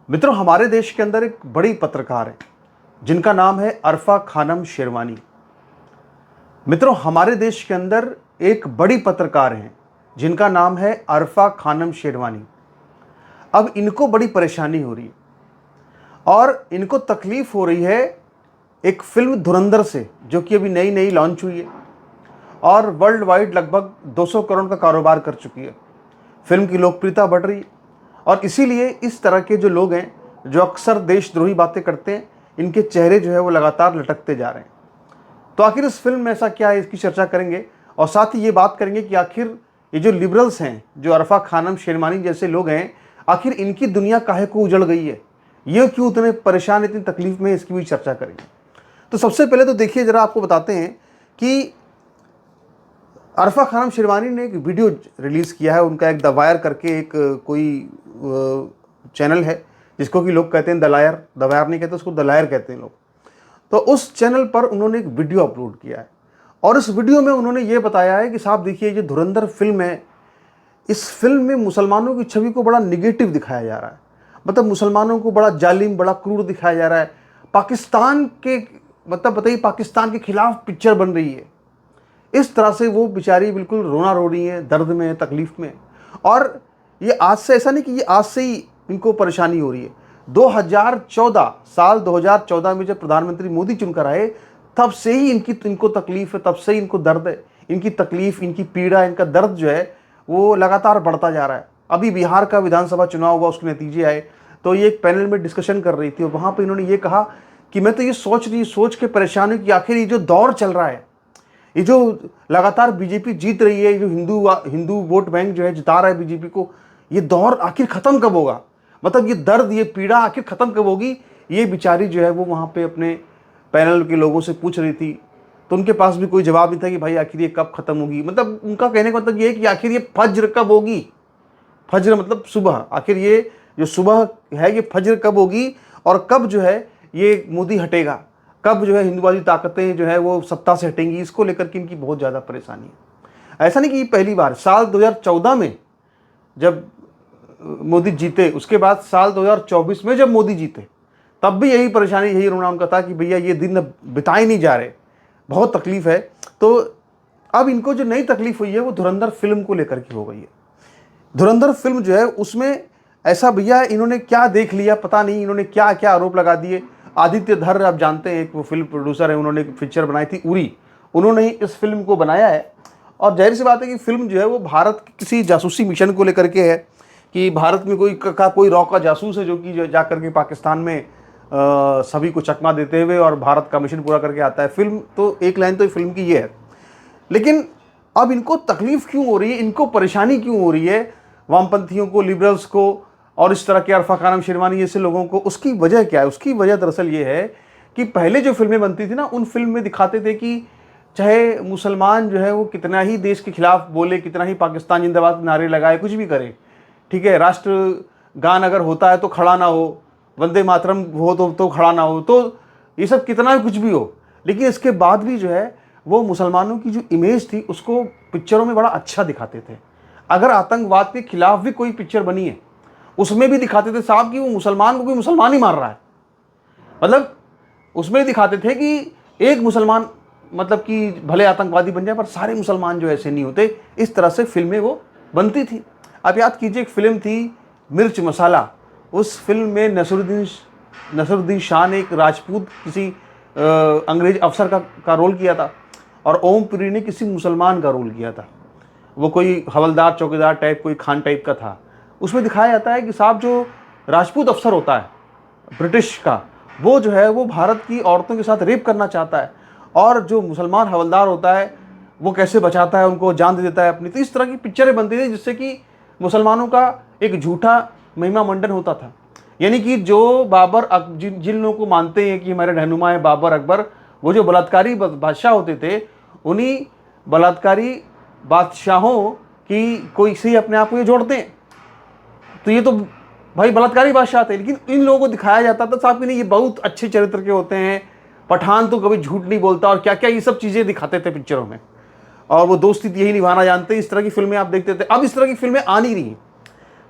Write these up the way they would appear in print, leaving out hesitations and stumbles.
मित्रों, हमारे देश के अंदर एक बड़ी पत्रकार है जिनका नाम है अरफा खानम शेरवानी। मित्रों, हमारे देश के अंदर एक बड़ी पत्रकार हैं जिनका नाम है अरफा खानम शेरवानी। अब इनको बड़ी परेशानी हो रही है और इनको तकलीफ हो रही है एक फिल्म धुरंधर से, जो कि अभी नई नई लॉन्च हुई है और वर्ल्ड वाइड लगभग 200 करोड़ का कारोबार कर चुकी है। फिल्म की लोकप्रियता बढ़ रही है और इसीलिए इस तरह के जो लोग हैं जो अक्सर देशद्रोही बातें करते हैं, इनके चेहरे जो है वो लगातार लटकते जा रहे हैं। तो आखिर इस फिल्म में ऐसा क्या है, इसकी चर्चा करेंगे और साथ ही ये बात करेंगे कि आखिर ये जो लिबरल्स हैं, जो अरफा खानम शेरवानी जैसे लोग हैं, आखिर इनकी दुनिया काहे को उजड़ गई है, ये क्यों इतने परेशान, इतनी तकलीफ में, इसकी भी चर्चा करेंगे। तो सबसे पहले तो देखिए, ज़रा आपको बताते हैं कि अरफा खानम शेरवानी ने एक वीडियो रिलीज़ किया है। उनका एक द वायर करके एक कोई चैनल है जिसको कि लोग कहते हैं दलायर, द वायर नहीं कहते, उसको दलायर कहते हैं लोग। तो उस चैनल पर उन्होंने एक वीडियो अपलोड किया है और इस वीडियो में उन्होंने ये बताया है कि साहब देखिए, ये धुरंधर फिल्म है, इस फिल्म में मुसलमानों की छवि को बड़ा निगेटिव दिखाया जा रहा है। मतलब मुसलमानों को बड़ा जालिम, बड़ा क्रूर दिखाया जा रहा है। पाकिस्तान के, मतलब बताइए, पाकिस्तान के खिलाफ पिक्चर बन रही है। इस तरह से वो बेचारी बिल्कुल रोना रो रही है, दर्द में, तकलीफ में। और ये आज से, ऐसा नहीं कि ये आज से ही इनको परेशानी हो रही है। 2014 साल 2014 में जब प्रधानमंत्री मोदी चुनकर आए, तब से ही इनको तकलीफ है, तब से ही इनको दर्द है। इनकी तकलीफ, इनकी पीड़ा, इनका दर्द जो है वो लगातार बढ़ता जा रहा है। अभी बिहार का विधानसभा चुनाव हुआ, उसके नतीजे आए, तो ये एक पैनल में डिस्कशन कर रही थी और वहाँ पर इन्होंने ये कहा कि मैं तो ये सोच के परेशान हूँ कि आखिर ये जो दौर चल रहा है, ये जो लगातार बीजेपी जीत रही है, जो हिंदू वोट बैंक जो है जिता रहा है बीजेपी को, ये दौर आखिर ख़त्म कब होगा? मतलब ये दर्द, ये पीड़ा आखिर ख़त्म कब होगी? ये बेचारी जो है वो वहाँ पे अपने पैनल के लोगों से पूछ रही थी, तो उनके पास भी कोई जवाब नहीं था कि भाई आखिर ये कब ख़त्म होगी। मतलब उनका कहने का मतलब ये है कि आखिर ये फज्र कब होगी? फज्र मतलब सुबह। आखिर ये जो सुबह है, ये फज्र कब होगी और कब जो है ये मोदी हटेगा, कब जो है हिंदुवादी ताकतें जो है वो सत्ता से हटेंगी? इसको लेकर के इनकी बहुत ज़्यादा परेशानी है। ऐसा नहीं कि ये पहली बार, साल 2014 में जब मोदी जीते, उसके बाद साल 2024 में जब मोदी जीते, तब भी यही परेशानी, यही रोना उनका था कि भैया ये दिन बिताए नहीं जा रहे, बहुत तकलीफ है। तो अब इनको जो नई तकलीफ हुई है वो धुरंधर फिल्म को लेकर के हो गई है। धुरंधर फिल्म जो है उसमें ऐसा, भैया इन्होंने क्या देख लिया पता नहीं, इन्होंने क्या क्या आरोप लगा दिए। आदित्य धर, आप जानते हैं, एक वो फिल्म प्रोड्यूसर है, उन्होंने एक पिक्चर बनाई थी उरी, उन्होंने ही इस फिल्म को बनाया है। और जाहिर सी बात है कि फिल्म जो है वो भारत के किसी जासूसी मिशन को लेकर के है कि भारत में कोई रॉ का जासूस है जो कि जा करके पाकिस्तान में सभी को चकमा देते हुए और भारत का मिशन पूरा करके आता है। फिल्म तो एक लाइन तो फिल्म की ये है, लेकिन अब इनको तकलीफ क्यों हो रही है, इनको परेशानी क्यों हो रही है, वामपंथियों को, लिबरल्स को और इस तरह के अरफा खानम शेरवानी जैसे लोगों को? उसकी वजह क्या है? उसकी वजह दरअसल ये है कि पहले जो फिल्में बनती थी ना, उन फिल्म में दिखाते थे कि चाहे मुसलमान जो है वो कितना ही देश के खिलाफ बोले, कितना ही पाकिस्तान जिंदाबाद नारे लगाए, कुछ भी करे, ठीक है, राष्ट्रगान अगर होता है तो खड़ा ना हो, वंदे मातरम हो तो खड़ा ना हो, तो ये सब कितना कुछ भी हो, लेकिन इसके बाद भी जो है वो मुसलमानों की जो इमेज थी उसको पिक्चरों में बड़ा अच्छा दिखाते थे। अगर आतंकवाद के खिलाफ भी कोई पिक्चर बनी है, उसमें भी दिखाते थे साहब कि वो मुसलमान को कोई मुसलमान ही मार रहा है। मतलब उसमें दिखाते थे कि एक मुसलमान, मतलब कि भले आतंकवादी बन जाए पर सारे मुसलमान जो ऐसे नहीं होते। इस तरह से फिल्में वो बनती थी। आप याद कीजिए, एक फिल्म थी मिर्च मसाला, उस फिल्म में नसरुद्दीन शाह ने एक राजपूत किसी अंग्रेज अफसर का रोल किया था और ओम पुरी ने किसी मुसलमान का रोल किया था। वो कोई हवलदार, चौकीदार टाइप, कोई खान टाइप का था। उसमें दिखाया जाता है कि साहब जो राजपूत अफसर होता है ब्रिटिश का, वो जो है वो भारत की औरतों के साथ रेप करना चाहता है और जो मुसलमान हवलदार होता है वो कैसे बचाता है, उनको जान दे देता है अपनी। तो इस तरह की पिक्चरें बनती थी जिससे कि मुसलमानों का एक झूठा महिमा मंडन होता था। यानी कि जो बाबर, जिन लोगों को मानते हैं कि हमारे रहनुमा है बाबर अकबर, वो जो बलात्कारी बादशाह होते थे, उन्हीं बलात्कारी बादशाहों की कोई से अपने आप को ये जोड़ते हैं। तो ये तो भाई बलात्कारी बादशाह थे, लेकिन इन लोगों को दिखाया जाता था साहब कि नहीं, ये बहुत अच्छे चरित्र के होते हैं, पठान तो कभी झूठ नहीं बोलता और क्या क्या ये सब चीज़ें दिखाते थे पिक्चरों में, और वो दोस्ती यही निभाना जानते हैं। इस तरह की फिल्में आप देखते थे। अब इस तरह की फिल्में आ नहीं रही।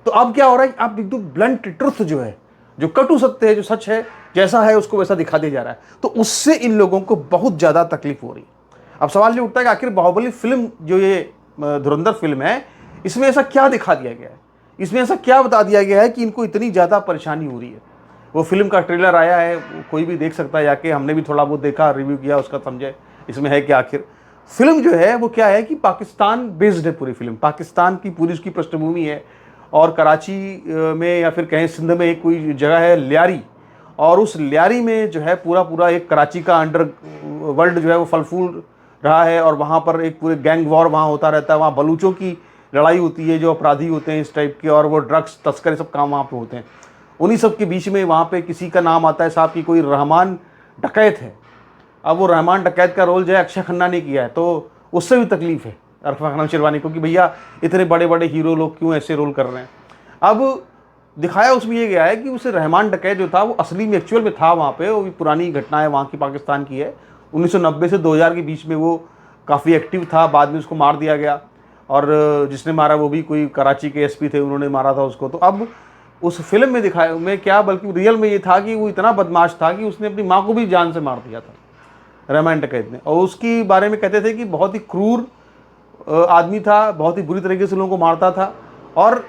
तो अब क्या हो रहा है, आप एकदम ब्लंट ट्रुथ जो है, जो कटु सत्य है, जो सच है, जैसा है उसको वैसा दिखा दिया जा रहा है। तो उससे इन लोगों को बहुत ज़्यादा तकलीफ हो रही है। अब सवाल ये उठता है कि आखिर बाहुबली फिल्म जो ये धुरंधर फिल्म है, इसमें ऐसा क्या दिखा दिया गया है, इसमें ऐसा क्या बता दिया गया है कि इनको इतनी ज़्यादा परेशानी हो रही है। वो फिल्म का ट्रेलर आया है, कोई भी देख सकता है जाके, हमने भी थोड़ा बहुत देखा, रिव्यू किया, उसका समझे इसमें है कि आखिर फिल्म जो है वो क्या है कि पाकिस्तान बेस्ड है। पूरी फिल्म पाकिस्तान की पूरी उसकी पृष्ठभूमि है, और कराची में या फिर कहीं सिंध में एक कोई जगह है लियारी, और उस लियारी में जो है पूरा एक कराची का अंडर वर्ल्ड जो है वो फल फूल रहा है, और वहाँ पर एक पूरे गैंग वॉर वहाँ होता रहता है। वहाँ बलूचों की लड़ाई होती है, जो अपराधी होते हैं इस टाइप के, और वो ड्रग्स तस्कर सब काम वहाँ पे होते हैं। उन्हीं सब के बीच में वहाँ पे किसी का नाम आता है साहब की कोई रहमान डकैत है। अब वो रहमान डकैत का रोल जो है अक्षय खन्ना ने किया है, तो उससे भी तकलीफ है अरफा खानम शेरवानी को कि भैया इतने बड़े बड़े हीरो लोग क्यों ऐसे रोल कर रहे हैं। अब दिखाया उसमें ये गया है कि उसे रहमान डकैत जो था वो असली में एक्चुअल में था वहाँ पे, वो भी पुरानी घटना है वहाँ की, पाकिस्तान की है। 1990 से 2000 के बीच में वो काफ़ी एक्टिव था, बाद में उसको मार दिया गया, और जिसने मारा वो भी कोई कराची के एसपी थे, उन्होंने मारा था उसको। तो अब उस फिल्म में दिखाया में क्या, बल्कि रियल में ये था कि वो इतना बदमाश था कि उसने अपनी माँ को भी जान से मार दिया था रहमान डकैत ने। और उसकी बारे में कहते थे कि बहुत ही क्रूर आदमी था, बहुत ही बुरी तरीके से लोगों को मारता था। और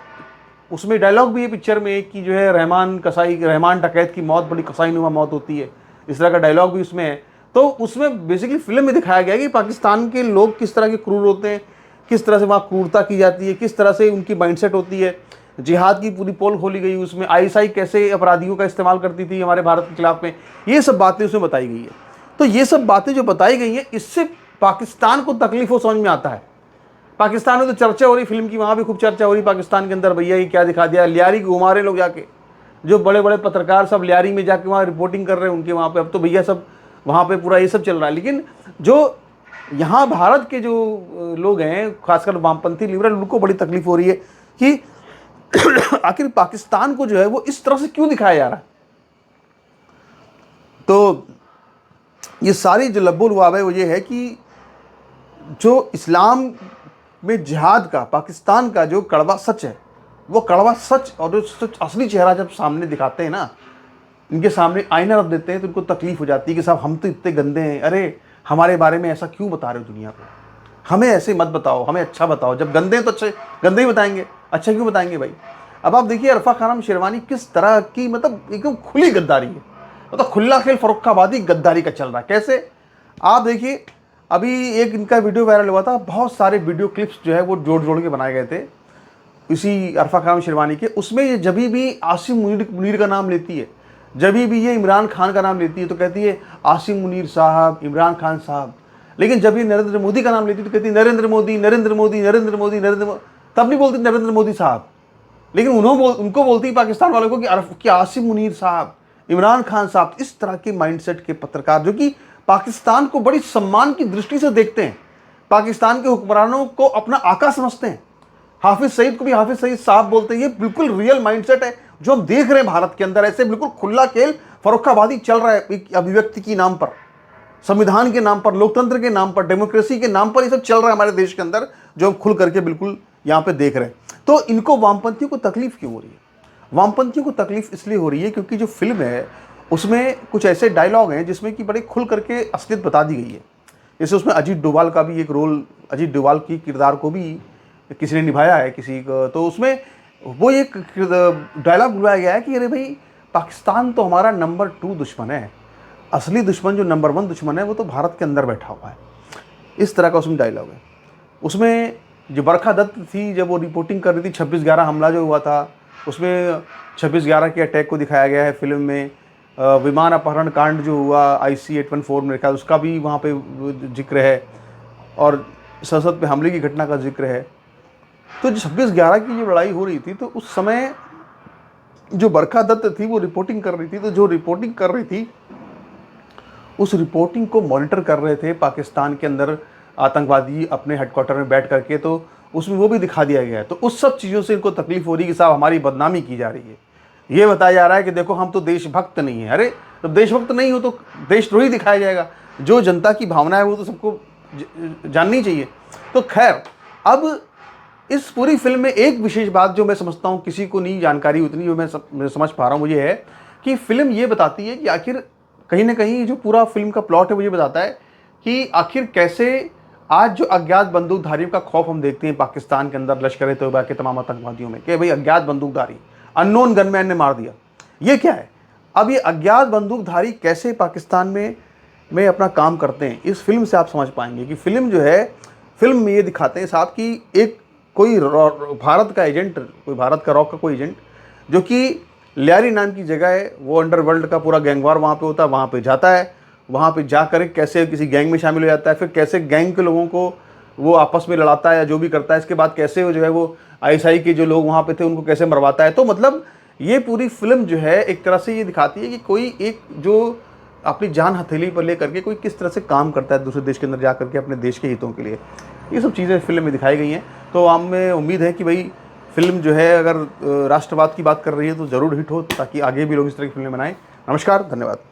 उसमें डायलॉग भी है पिक्चर में कि जो है रहमान डकैत की मौत बड़ी कसाईनुमा मौत होती है, इस तरह का डायलॉग भी उसमें है। तो उसमें बेसिकली फिल्म में दिखाया गया है कि पाकिस्तान के लोग किस तरह के क्रूर होते हैं, किस तरह से वहाँ क्रूरता की जाती है, किस तरह से उनकी माइंडसेट होती है। जिहाद की पूरी पोल खोली गई उसमें, आईएसआई कैसे अपराधियों का इस्तेमाल करती थी हमारे भारत के खिलाफ में, ये सब बातें उसमें बताई गई है। तो ये सब बातें जो बताई गई हैं, इससे पाकिस्तान को तकलीफ हो समझ में आता है। पाकिस्तान में तो चर्चा हो रही फिल्म की, वहाँ भी खूब चर्चा हो रही पाकिस्तान के अंदर, भैया ये क्या दिखा दिया, लियारी घुमा रहे लोग जाके, जो बड़े बड़े पत्रकार सब लियारी में जाके वहाँ रिपोर्टिंग कर रहे हैं उनके वहाँ पे। अब तो भैया सब वहाँ पे पूरा ये सब चल रहा है। लेकिन जो यहाँ भारत के जो लोग हैं, खासकर वामपंथी लिबरल, उनको बड़ी तकलीफ हो रही है कि आखिर पाकिस्तान को जो है वो इस तरह से क्यों दिखाया जा रहा है। तो ये सारी जो लब्बो लुआब है वो ये है कि जो इस्लाम में जिहाद का पाकिस्तान का जो कड़वा सच है, वो कड़वा सच और जो सच असली चेहरा जब सामने दिखाते हैं ना, इनके सामने आईना रख देते हैं, तो इनको तकलीफ हो जाती है कि साहब हम तो इतने गंदे हैं, अरे हमारे बारे में ऐसा क्यों बता रहे हो दुनिया को, हमें ऐसे मत बताओ, हमें अच्छा बताओ। जब गंदे हैं तो अच्छे गंदे ही बताएंगे, अच्छा क्यों बताएंगे भाई। अब आप देखिए अरफा खानम शेरवानी किस तरह की, मतलब एकदम खुली गद्दारी है, मतलब खुला खेल फर्रुखाबादी गद्दारी का चल रहा है। कैसे, आप देखिए अभी एक इनका वीडियो वायरल हुआ था, बहुत सारे वीडियो क्लिप्स जो है वो जोड़ जोड़ के बनाए गए थे इसी अरफा खानम शेरवानी के। उसमें ये जब भी आसिम मुनीर का नाम लेती है, जब भी ये इमरान खान का नाम लेती है तो कहती है आसिम मुनीर साहब, इमरान खान साहब। लेकिन जब ये नरेंद्र मोदी का नाम लेती है तो कहती है नरेंद्र मोदी नरेंद्र मोदी नरेंद्र मोदी नरेंद्र मोदी, तब नहीं बोलती नरेंद्र मोदी साहब। लेकिन उनको बोलती पाकिस्तान वालों को कि आसिम मुनीर साहब, इमरान खान साहब। इस तरह के माइंडसेट के पत्रकार जो कि पाकिस्तान को बड़ी सम्मान की दृष्टि से देखते हैं, पाकिस्तान के हुक्मरानों को अपना आका समझते हैं, हाफिज सईद को भी हाफिज सईद साहब बोलते हैं। ये बिल्कुल रियल माइंडसेट है जो हम देख रहे हैं भारत के अंदर। ऐसे बिल्कुल खुला खेल फर्रुखाबादी चल रहा है अभिव्यक्ति के नाम पर, संविधान के नाम पर, लोकतंत्र के नाम पर, डेमोक्रेसी के नाम पर, ये सब चल रहा है हमारे देश के अंदर, जो हम खुल करके बिल्कुल यहाँ पे देख रहे हैं। तो इनको वामपंथियों को तकलीफ क्यों हो रही है? वामपंथियों को तकलीफ इसलिए हो रही है क्योंकि जो फिल्म है उसमें कुछ ऐसे डायलॉग हैं जिसमें कि बड़े खुल करके असलियत बता दी गई है। जैसे उसमें अजीत डोभाल का भी एक रोल, अजीत डोभाल की किरदार को भी किसी ने निभाया है किसी को, तो उसमें वो एक डायलॉग बुलाया गया है कि अरे भाई पाकिस्तान तो हमारा नंबर 2 दुश्मन है, असली दुश्मन जो नंबर 1 दुश्मन है वो तो भारत के अंदर बैठा हुआ है। इस तरह का उसमें डायलॉग है। उसमें जो बरखा दत्त थी, जब वो रिपोर्टिंग कर रही थी 26/11 हमला जो हुआ था, उसमें 26/11 के अटैक को दिखाया गया है फिल्म में। विमान अपहरण कांड जो हुआ IC 814 में रखा, उसका भी वहाँ पे जिक्र है, और संसद पे हमले की घटना का जिक्र है। तो 26/11 की जो लड़ाई हो रही थी, तो उस समय जो बरखा दत्त थी वो रिपोर्टिंग कर रही थी। तो जो रिपोर्टिंग कर रही थी उस रिपोर्टिंग को मॉनिटर कर रहे थे पाकिस्तान के अंदर आतंकवादी अपने हेडक्वार्टर में बैठ करके, तो उसमें वो भी दिखा दिया गया है। तो उस सब चीज़ों से इनको तकलीफ हो रही है कि साहब हमारी बदनामी की जा रही है, ये बताया जा रहा है कि देखो हम तो देशभक्त नहीं है। अरे तो देशभक्त नहीं हो तो देशद्रोही दिखाया जाएगा। जो जनता की भावना है वो तो सबको जाननी चाहिए। तो खैर, अब इस पूरी फिल्म में एक विशेष बात जो मैं समझता हूँ किसी को नहीं जानकारी उतनी जो मैं समझ पा रहा हूँ, मुझे है कि फिल्म ये बताती है कि आखिर कहीं ना कहीं जो पूरा फिल्म का प्लॉट है वो ये बताता है कि आखिर कैसे आज जो अज्ञात बंदूकधारियों का खौफ हम देखते हैं पाकिस्तान के अंदर लश्कर-ए-तौबा के तमाम आतंकवादियों में कि भाई अज्ञात बंदूकधारी अननोन गनमैन ने मार दिया, ये क्या है। अब ये अज्ञात बंदूकधारी कैसे पाकिस्तान में अपना काम करते हैं, इस फिल्म से आप समझ पाएंगे कि फिल्म जो है, फिल्म में ये दिखाते हैं साहब कि एक कोई भारत का एजेंट, कोई भारत का रॉक का कोई एजेंट जो कि लियारी नाम की जगह है, वो अंडरवर्ल्ड का पूरा गैंगवार वहाँ पे होता है, वहाँ पे जाता है, वहाँ पे जाकर कैसे किसी गैंग में शामिल हो जाता है, फिर कैसे गैंग के लोगों को वो आपस में लड़ाता है या जो भी करता है, इसके बाद कैसे वो जो है वो आईएसआई के जो लोग वहाँ पे थे उनको कैसे मरवाता है। तो मतलब ये पूरी फिल्म जो है एक तरह से ये दिखाती है कि कोई एक जो अपनी जान हथेली पर लेकर के कोई किस तरह से काम करता है दूसरे देश के अंदर जा करके अपने देश के हितों के लिए। ये सब चीज़ें फिल्म में दिखाई गई हैं। तो हमें उम्मीद है कि भाई फिल्म जो है अगर राष्ट्रवाद की बात कर रही है तो ज़रूर हिट हो, ताकि आगे भी लोग इस तरह की फिल्में बनाएं। नमस्कार, धन्यवाद।